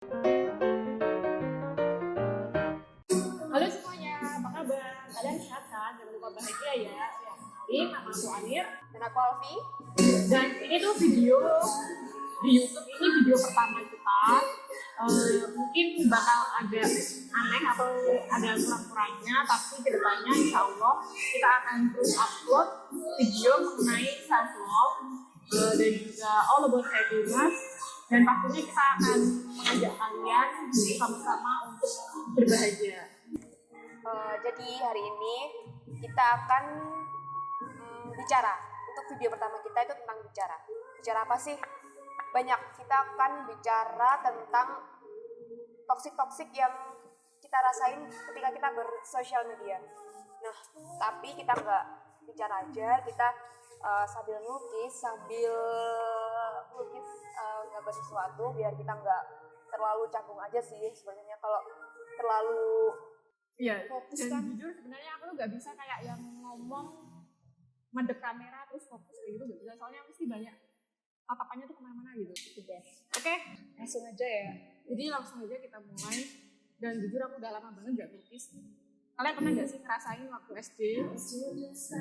Halo semuanya, apa kabar? Kalian sehat kan? Jangan lupa bahagia ya. Kenalin, nama aku Anir. Dan aku Alfi. Dan ini tuh video di YouTube, ini video pertama kita. Mungkin bakal agak aneh atau ada kurang-kurangnya, tapi kedepannya insya Allah kita akan terus upload video mengenai self love dan juga all about happiness. Dan pastinya kita akan mengajak kalian sama-sama untuk berbahagia. Jadi hari ini kita akan bicara. Untuk video pertama kita itu tentang bicara. Bicara apa sih? Banyak. Kita akan bicara tentang toksik-toksik yang kita rasain ketika kita bersosial media. Nah, tapi kita nggak bicara aja, kita sambil ngelukis, gambar sesuatu biar kita nggak terlalu canggung aja sih sebenarnya. Kalau terlalu fokus dan jujur sebenarnya aku tuh nggak bisa kayak yang ngomong madep kamera terus fokus kayak gitu, nggak bisa, soalnya mesti banyak tatapannya tuh kemana-mana gitu. Oke, langsung aja ya. Jadi langsung aja kita mulai. Dan jujur aku udah lama banget nggak lukis. Kalian pernah nggak sih ngerasain waktu SD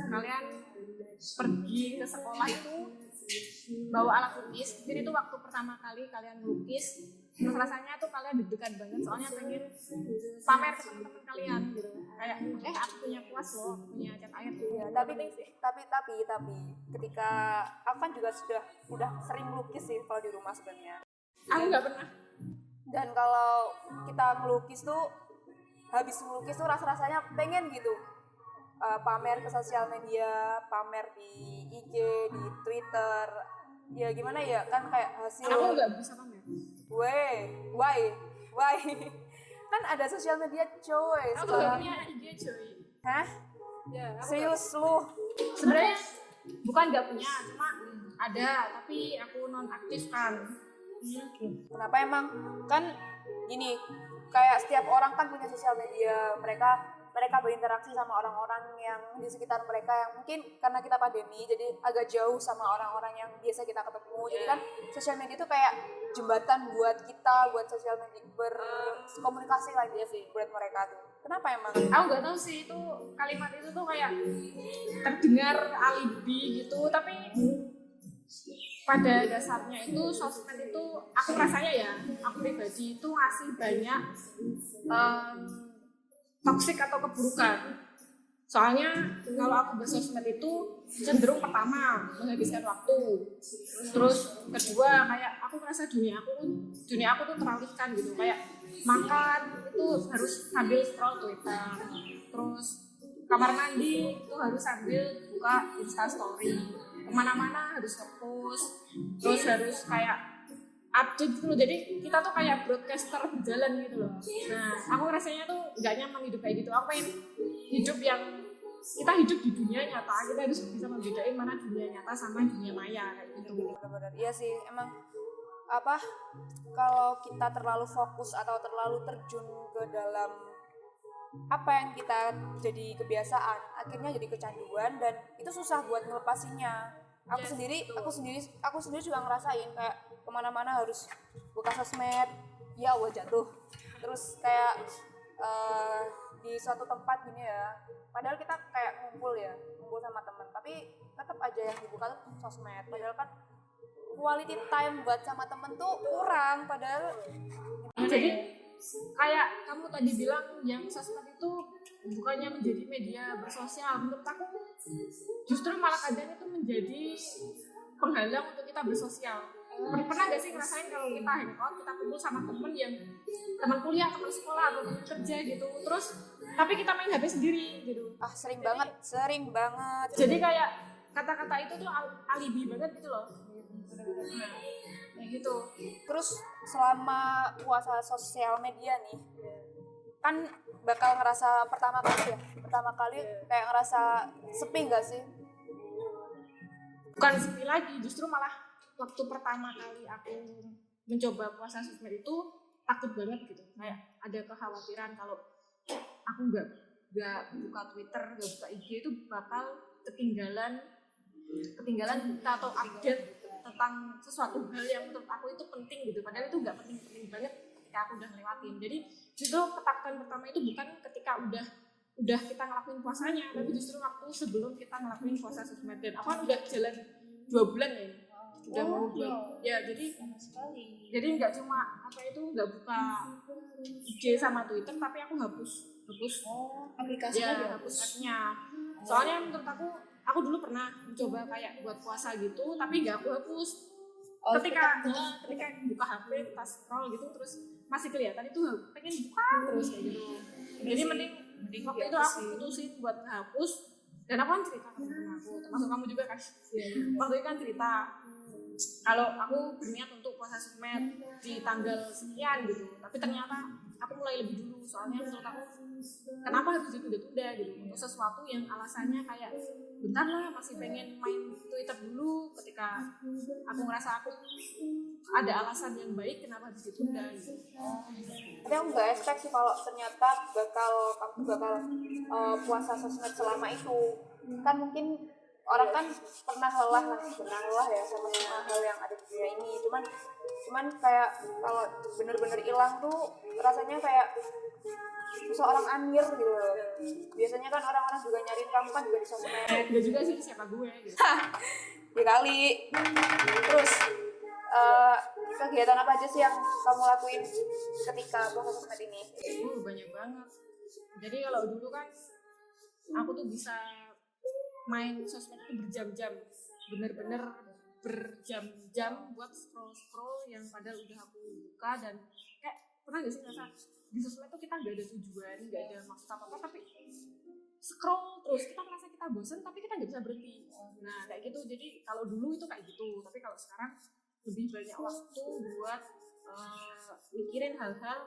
kalian pergi ke sekolah itu bawa alat lukis? Jadi itu waktu pertama kali kalian lukis, terus rasanya tuh kalian deg-degan banget soalnya pengen pamer ke teman-teman kalian gitu, kayak aku punya kuas loh, aku punya cat air tuh. Ya, tapi ketika aku kan juga udah sering melukis sih kalau di rumah sebenarnya. Aku nggak pernah. Dan kalau kita melukis tuh habis melukis tuh rasanya pengen gitu pamer ke sosial media, pamer di IG, di Twitter. Ya gimana ya, kan kayak hasil. Aku nggak bisa pamer. Why? Kan ada sosial media coy. Aku nggak punya IG coy. Hah? Ya, Serius lu? Sebenarnya bukan nggak punya, cuma ada tapi aku non aktif kan. Kenapa emang? Kan gini, kayak setiap orang kan punya sosial media, mereka berinteraksi sama orang-orang yang di sekitar mereka yang mungkin karena kita pandemi jadi agak jauh sama orang-orang yang biasa kita ketemu. Jadi kan sosial media itu kayak jembatan buat kita, buat sosial media berkomunikasi lagi sih buat mereka tuh. Kenapa emang? Aku nggak tahu sih, itu kalimat itu tuh kayak terdengar alibi gitu, tapi pada dasarnya itu sosmed itu aku rasanya ya, aku pribadi itu ngasih banyak toksik atau keburukan. Soalnya kalau aku bersosmed itu cenderung pertama menghabiskan waktu, terus kedua kayak aku merasa dunia aku tuh teralihkan gitu, kayak makan itu harus sambil scroll Twitter, terus kamar mandi itu harus sambil buka Instastory, kemana-mana harus ngepost, terus harus kayak update gitu loh. Jadi kita tuh kayak broadcaster berjalan gitu loh. Nah, aku rasanya tuh nggak nyaman hidup kayak gitu. Aku pengen hidup yang kita hidup di dunia nyata, kita harus bisa membedain mana dunia nyata sama dunia maya kayak gitu. Benar-benar iya sih, emang apa, kalau kita terlalu fokus atau terlalu terjun ke dalam apa yang kita jadi kebiasaan, akhirnya jadi kecanduan dan itu susah buat ngelepasinnya. Aku sendiri juga ngerasain kayak kemana-mana harus buka sosmed, ya Allah jatuh. Terus kayak di suatu tempat gini ya, padahal kita kayak ngumpul sama teman, tapi tetap aja yang dibuka tuh sosmed. Padahal kan quality time buat sama temen tuh kurang, padahal. Jadi kayak kamu tadi bilang yang sosmed itu bukannya menjadi media bersosial, menurut aku justru malah kadang itu menjadi penghalang untuk kita bersosial. Pernah gak sih ngerasain kalau kita hangout, kita kumpul sama temen yang teman kuliah, teman sekolah, atau teman kerja gitu, terus tapi kita main HP sendiri gitu. Sering banget. Jadi kayak kata-kata itu tuh alibi banget gitu loh. Kayak gitu. Terus selama puasa sosial media nih, kan bakal ngerasa pertama kali kayak ngerasa sepi gak sih? Bukan sepi lagi, justru malah waktu pertama kali aku mencoba puasa sosmed itu takut banget gitu, kayak ada kekhawatiran kalau aku nggak buka Twitter, nggak buka IG itu bakal ketinggalan berita atau update tentang sesuatu hal yang menurut aku itu penting gitu, padahal itu nggak penting banget. ketika aku udah ngelewatin. Jadi justru ketakutan pertama itu bukan ketika udah kita ngelakuin puasanya, tapi justru waktu sebelum kita ngelakuin puasa sosmed. Dan aku kan udah jalan 2 bulan ya, udah mau 2 ya, jadi nggak cuma apa itu nggak buka IG sama Twitter, tapi aku hapus aplikasinya ya, hapus app-nya. Soalnya menurut aku dulu pernah mencoba kayak buat puasa gitu, tapi nggak aku hapus. Ketika buka HP kita scroll gitu terus masih kelihatan itu pengen buka terus kayak gitu. Jadi mending waktu itu aku putusin buat ngehapus. Dan aku kan cerita ke temen aku, termasuk kamu juga kan. Waktu itu kan cerita kalau aku berniat untuk puasa sosmed di tanggal sekian gitu, tapi ternyata aku mulai lebih dulu. Soalnya menurut aku kenapa harus ditunda-tunda gitu untuk sesuatu yang alasannya kayak bentar lah, masih pengen main Twitter dulu. Ketika aku ngerasa aku ada alasan yang baik, kenapa harus ditunda gitu. Tapi aku nggak expect sih kalau ternyata kamu bakal puasa sosmed selama itu. Kan mungkin orang kan pernah lelah ya sama hal yang ada di dunia ini. Cuman kayak kalau bener-bener hilang tuh rasanya kayak seorang anjir gitu. Biasanya kan orang-orang juga nyariin kamu kan juga di sosmed. Gak juga sih siapa gue gitu. Ya kali. Terus kegiatan apa aja sih yang kamu lakuin ketika puasa sosmed ini? Banyak banget. Jadi kalau dulu kan aku tuh bisa main sosmed itu berjam-jam, bener-bener berjam-jam buat scroll yang padahal udah aku buka. Dan kayak pernah gak sih ngerasa di sosmed tuh kita gak ada tujuan, gak ada maksud apa-apa, tapi scroll terus kita merasa kita bosen tapi kita gak bisa berhenti. Nah kayak gitu. Jadi kalau dulu itu kayak gitu, tapi kalau sekarang lebih banyak waktu buat mikirin hal-hal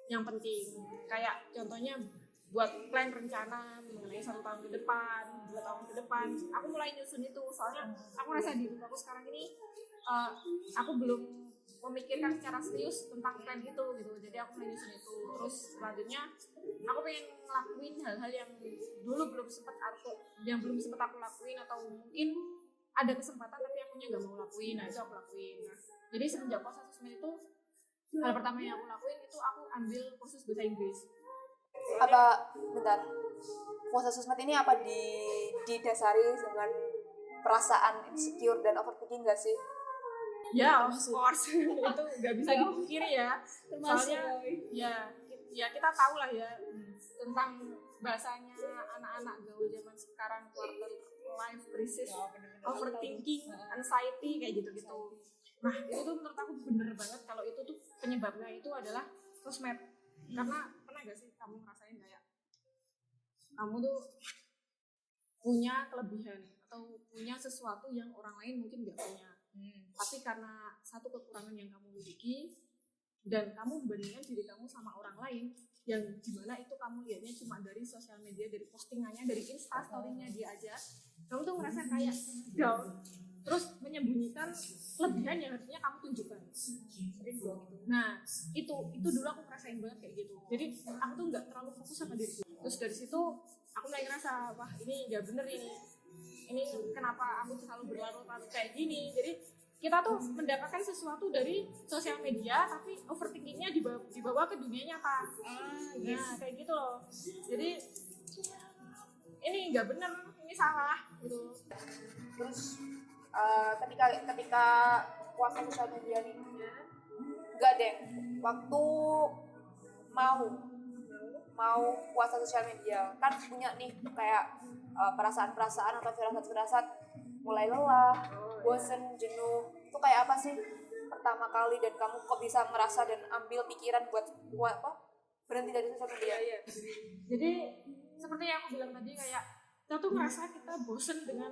yang penting. Kayak contohnya buat plan rencana mengenai 1 tahun ke depan, 2 tahun ke depan. Aku mulai nyusun itu, soalnya aku rasa di hidup aku sekarang ini aku belum memikirkan secara serius tentang plan itu gitu. Jadi aku mulai nyusun itu. Terus selanjutnya aku pengen ngelakuin hal-hal yang dulu belum sempat aku lakuin, atau mungkin ada kesempatan tapi akunya nggak mau lakuin. Nah itu aku lakuin. Nah, jadi semenjak puasa sosmed itu hal pertama yang aku lakuin itu aku ambil kursus bahasa Inggris. Bentar, puasa sosmed ini apa didasari dengan perasaan insecure dan overthinking gak sih? Ya, of course. Itu gak bisa dipungkiri ya. Soalnya ya kita tahu lah ya tentang bahasanya anak-anak gaul zaman sekarang, quarter life crisis, overthinking, anxiety kayak gitu-gitu. Nah itu tuh menurut aku bener banget kalau itu tuh penyebabnya itu adalah sosmed. Karena pernah gak sih kamu ngerasain kayak kamu tuh punya kelebihan atau punya sesuatu yang orang lain mungkin gak punya, tapi karena satu kekurangan yang kamu miliki dan kamu membandingkan diri kamu sama orang lain yang dimana itu kamu lihatnya cuma dari sosial media, dari postingannya, dari instastory-nya dia aja, kamu tuh ngerasa kayak down, terus menyembunyikan kelebihan yang harusnya kamu tunjukkan. Nah itu dulu aku ngerasain banget kayak gitu. Jadi aku tuh nggak terlalu fokus sama diri. Terus dari situ aku mulai ngerasa, wah ini nggak bener ini kenapa aku selalu berlarut-larut kayak gini. Jadi kita tuh mendapatkan sesuatu dari sosial media tapi overthinkingnya dibawa ke dunia nyata. Nah kayak gitu loh. Jadi ini nggak bener, ini salah gitu. Terus ketika puasa sosial media ini nggak deh waktu mau puasa sosial media kan punya nih kayak perasaan-perasaan atau firasat-firasat mulai lelah, bosen, jenuh. Itu kayak apa sih pertama kali dan kamu kok bisa ngerasa dan ambil pikiran buat berhenti dari sosial media? Jadi seperti yang aku bilang tadi, kayak kita tuh ngerasa kita bosen dengan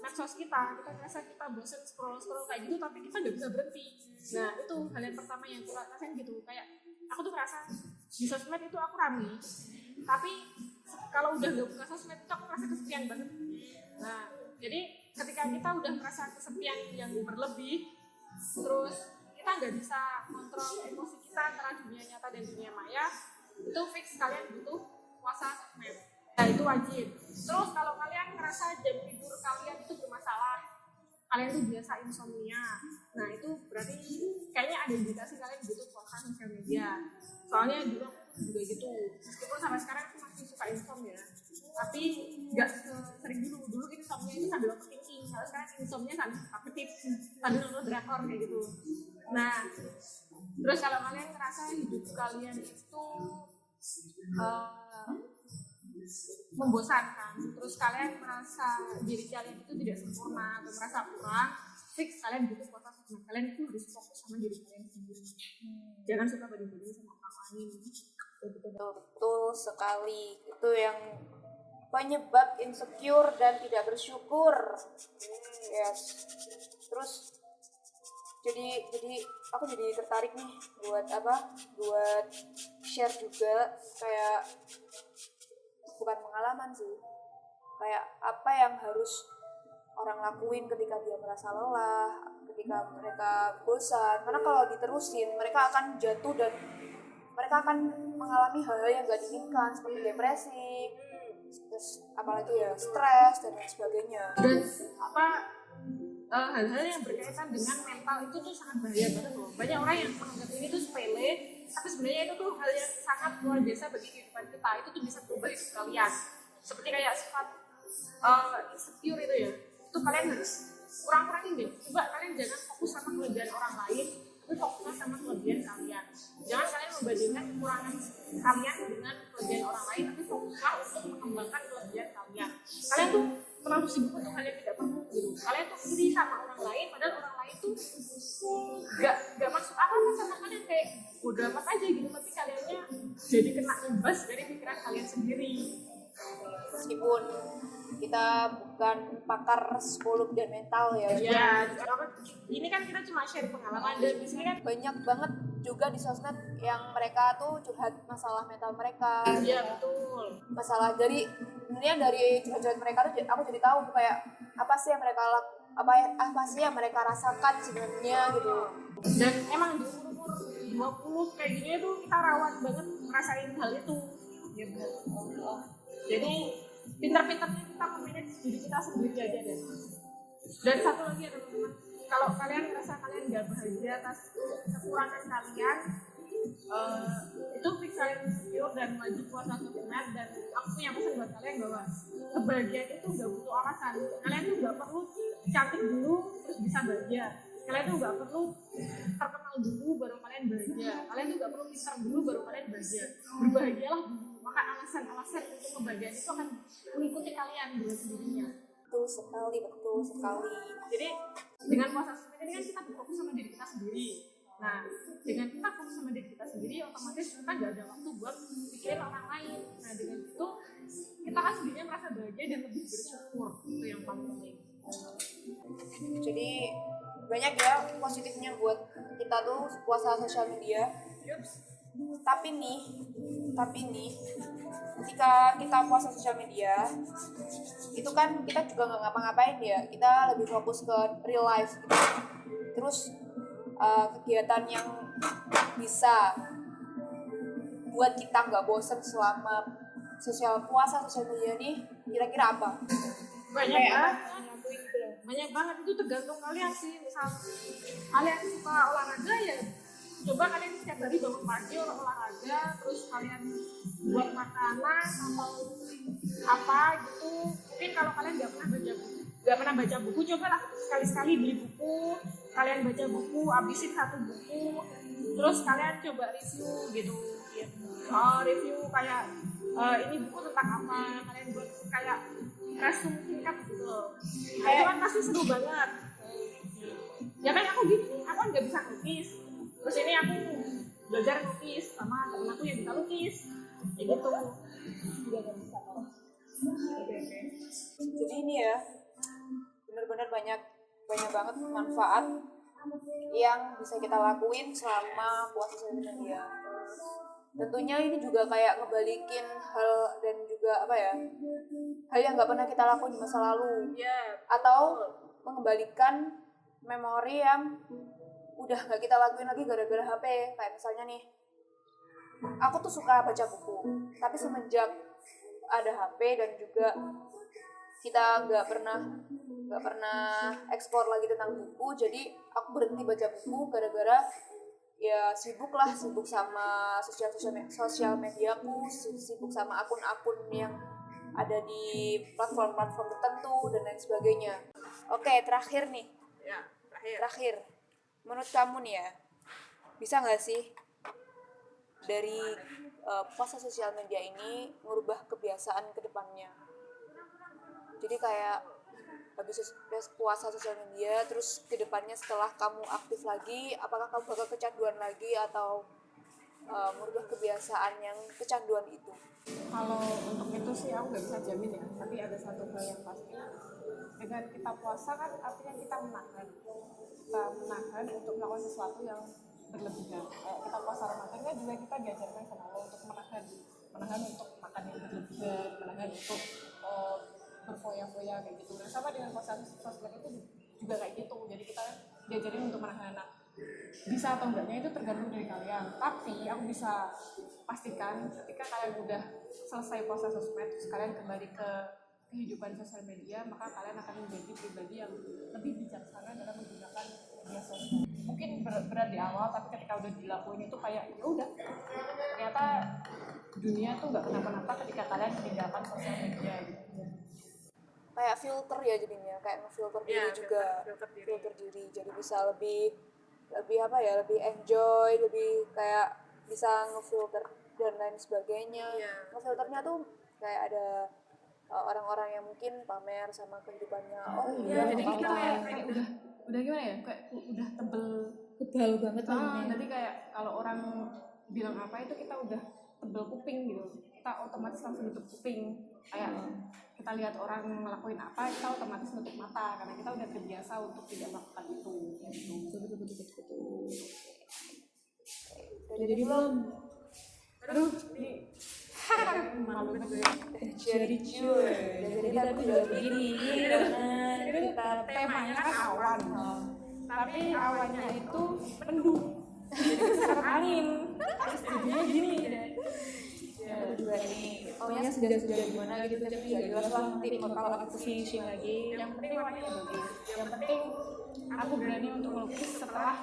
medsos kita ngerasa kita bosen scroll kayak gitu, tapi kita nggak bisa berhenti. Nah itu hal yang pertama yang aku rasain gitu. Kayak aku tuh ngerasa di sosmed itu aku rame, tapi kalau udah nggak buka sosmed itu aku ngerasa kesepian banget. Nah jadi ketika kita udah merasa kesepian yang berlebih, terus kita nggak bisa kontrol emosi kita antara dunia nyata dan dunia maya, itu fix kalian butuh puasa sosmed. Nah itu wajib. Terus kalau kalian ngerasa jam tidur kalian itu bermasalah, kalian tuh biasa insomnia, Nah itu berarti kayaknya ada indikasi kalian butuh puasa sosial media. Soalnya dulu aku juga gitu, meskipun sampai sekarang aku masih suka insomnia, tapi nggak sering dulu insomnia itu sambil overthinking. Kalau sekarang insomnia sambil suka ketip, sambil nonton drakor kayak gitu. Nah terus kalau kalian ngerasa hidup kalian itu membosankan, terus kalian merasa diri kalian itu tidak sempurna atau merasa kurang, fix kalian butuh puasa sosial. Kalian itu harus fokus sama diri kalian sendiri. Jangan suka banding-banding sama orang lain. Betul sekali, itu yang penyebab insecure dan tidak bersyukur. Yes. Terus jadi aku jadi tertarik nih buat share juga, kayak bukan pengalaman sih, kayak apa yang harus orang lakuin ketika dia merasa lelah, ketika mereka bosan. Karena kalau diterusin mereka akan jatuh dan mereka akan mengalami hal-hal yang gak diinginkan seperti depresi, terus apalagi ya stres dan lain sebagainya. Dan hal-hal yang berkaitan dengan mental itu tuh sangat bahaya banget loh. Banyak orang yang menganggap ini tuh sepele, tapi sebenarnya itu tuh hal yang sangat luar biasa bagi kehidupan kita. Itu tuh bisa berubah hidup kalian. Seperti kayak sifat insecure itu ya, itu kalian harus kurang-kurangin deh. Coba kalian jangan fokus sama kelebihan orang lain, tapi fokusnya sama kelebihan kalian. Jangan kalian membandingkan kekurangan kalian dengan kelebihan orang lain, tapi fokuslah untuk mengembangkan kelebihan kalian. Kalian tuh terlalu sibuk untuk hal yang tidak perlu gitu. Kalian tuh iri sama orang lain, padahal orang lain tuh gak masuk akal sama kalian, kayak bodo amat aja gitu. Tapi kaliannya jadi kena imbas dari pikiran kalian sendiri. Meskipun kita bukan pakar psikolog dan mental ya. Ya, ini kan kita cuma share pengalaman, dan di sini kan banyak banget juga di sosmed yang mereka tuh curhat masalah mental mereka. Iya betul. Masalah dari sebenarnya dari curhat mereka tuh aku jadi tahu kayak apa sih yang mereka rasakan sebenarnya gitu. Dan emang di umur 20 kayak gini tuh kita rawan banget ngerasain hal itu. Ya benar. Jadi pintar-pintarnya kita memanage diri kita sendiri aja deh. Dan satu lagi ya teman-teman, kalau kalian merasa kalian nggak bahagia atas kekurangan kalian, itu fix kalian insecure dan wajib puasa sebenarnya. Dan aku punya pesan buat kalian bahwa kebahagiaan itu nggak butuh alasan. Kalian tuh nggak perlu cantik dulu terus bisa bahagia. Kalian tuh nggak perlu terkenal dulu baru kalian bahagia. Kalian tuh nggak perlu pintar dulu baru kalian bahagia. Berbahagialah dulu. Maka alasan-alasan untuk kebahagiaan itu akan mengikuti kalian dengan sendirinya. Betul sekali. Jadi dengan puasa seperti ini kan kita berfokus sama diri kita sendiri. Nah, dengan kita fokus sama diri kita sendiri, otomatis kita nggak ada waktu buat mikirin orang lain. Nah, dengan itu kita kan sendirinya merasa bahagia dan lebih bersyukur. Itu yang paling penting. Jadi banyak ya positifnya buat kita tuh puasa sosial media. Tapi nih ketika kita puasa sosial media itu kan kita juga nggak ngapa-ngapain ya, kita lebih fokus ke real life gitu. Terus kegiatan yang bisa buat kita nggak bosan selama puasa sosial media nih kira-kira apa? Banyak banget itu tergantung kalian sih. Misal kalian suka olahraga ya coba kalian setiap hari bangun pagi olahraga, terus kalian buat makanan atau apa gitu. Mungkin kalau kalian nggak pernah baca buku, cobalah sekali-sekali beli buku, kalian baca buku, habisin satu buku, terus kalian coba review gitu. Review kayak ini buku tentang apa, kalian buat kayak resume singkat gitu. Nah, itu kan pasti seru banget. Ya kan aku kan nggak bisa lukis. Terus ini aku belajar lukis sama temen aku yang bisa lukis, kayak gitu. Juga nggak bisa loh. Jadi ini ya, benar-benar banyak banget manfaat yang bisa kita lakuin selama puasa sosial media. Tentunya ini juga kayak ngebalikin hal dan juga hal yang nggak pernah kita lakuin di masa lalu, atau mengembalikan memori yang udah nggak kita lakuin lagi gara-gara HP. Kayak misalnya nih, aku tuh suka baca buku, tapi semenjak ada HP dan juga kita nggak pernah nggak pernah eksplor lagi tentang buku. Jadi aku berhenti baca buku gara-gara ya sibuk sama sosial mediaku, sibuk sama akun-akun yang ada di platform-platform tertentu dan lain sebagainya. Oke, terakhir nih. Ya, Terakhir, menurut kamu nih ya, bisa nggak sih dari puasa sosial media ini merubah kebiasaan ke depannya? Jadi kayak habis puasa sosial media, terus ke depannya setelah kamu aktif lagi, apakah kamu bakal kecanduan lagi atau merubah kebiasaan yang kecanduan itu? kalau untuk itu sih aku nggak bisa jamin ya, tapi ada satu hal yang pasti, dengan kita puasa kan artinya kita menahan untuk melakukan sesuatu yang berlebihan. Kayak kita puasa Ramadan kan juga kita diajarkan sama Allah untuk menahan untuk makan yang berlebihan, menahan untuk berfoya-foya kayak gitu. Nah sama dengan puasa sosmed itu juga kayak gitu, jadi kita diajarin untuk menahan. Bisa atau enggaknya itu tergantung dari kalian, tapi aku bisa pastikan ketika kalian udah selesai puasa sosmed terus kalian kembali ke kehidupan sosial media, maka kalian akan menjadi pribadi yang lebih bijaksana dalam menggunakan media sosial. Mungkin berat di awal, tapi ketika udah dilakuin itu kayak ya udah, ternyata dunia tuh nggak kenapa-napa ketika kalian meninggalkan sosial media gitu. Kayak filter ya jadinya, kayak ngefilter diri juga, filter diri, jadi bisa lebih apa ya, lebih enjoy, lebih kayak bisa ngefilter dan lain sebagainya. Ngefilternya tuh kayak ada orang-orang yang mungkin pamer sama kehidupannya. Jadi kita kayak udah gimana ya, kayak udah tebel banget lah. Jadi kayak kalau orang bilang apa itu kita udah tebel kuping gitu, kita otomatis langsung nutup kuping. Kayak kita lihat orang ngelakuin apa, kita otomatis nutup mata karena kita udah terbiasa untuk tidak melakukan itu. Betul. Jadi belum. Aduh, ini malu banget ya. Jadi tadi juga begini karena Kita temanya kan awan, tapi awannya itu mendung, jadi angin. Jadinya gini deh. juga ini pokoknya sudah gimana gitu, tapi nggak jelas lah, nanti kalau aku finishing lagi. Yang penting warnanya bagus. Yang penting aku berani untuk melukis setelah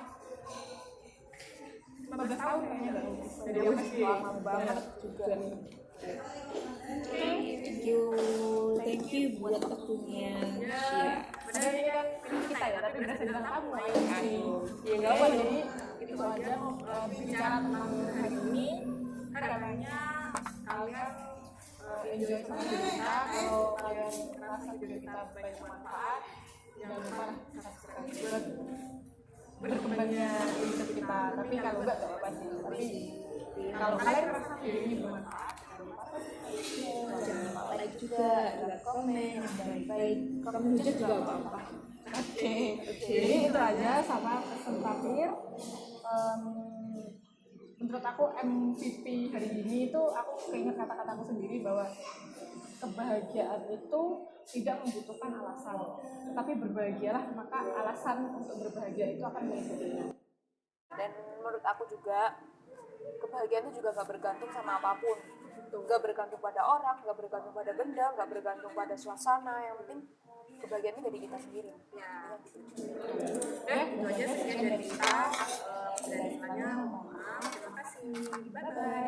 15 tahun kayaknya nggak lukis. Jadi aku masih lama banget juga. Thank you buat waktunya. Benar ini kan film kita ya, tapi berasa dengan kamu ayo. Ya nggak apa, jadi itu aja bicara tentang hari ini. Katanya kalian enjoy sama video kita. Kalau kalian merasa video kita banyak manfaat, jangan lupa lah subscribe buat berkembangnya YouTube kita. Tapi kalau enggak apa-apa sih. Tapi kalau kalian merasa video ini bermanfaat, Jangan lupa like juga, komen, dan baik. Kamu hujat juga apa-apa. Oke. Jadi itu aja sama pesan terakhir. Menurut aku MVP hari ini itu aku keinget kata-kataku sendiri bahwa kebahagiaan itu tidak membutuhkan alasan, tetapi berbahagialah maka alasan untuk berbahagia itu akan mengikutinya. Dan menurut aku juga kebahagiaan itu juga nggak bergantung sama apapun, nggak bergantung pada orang, nggak bergantung pada benda, nggak bergantung pada suasana. Yang penting kebahagiaan itu dari kita sendiri. Itu aja sekian dari kita. Dan semuanya mohon maaf. Terima kasih. Bye bye.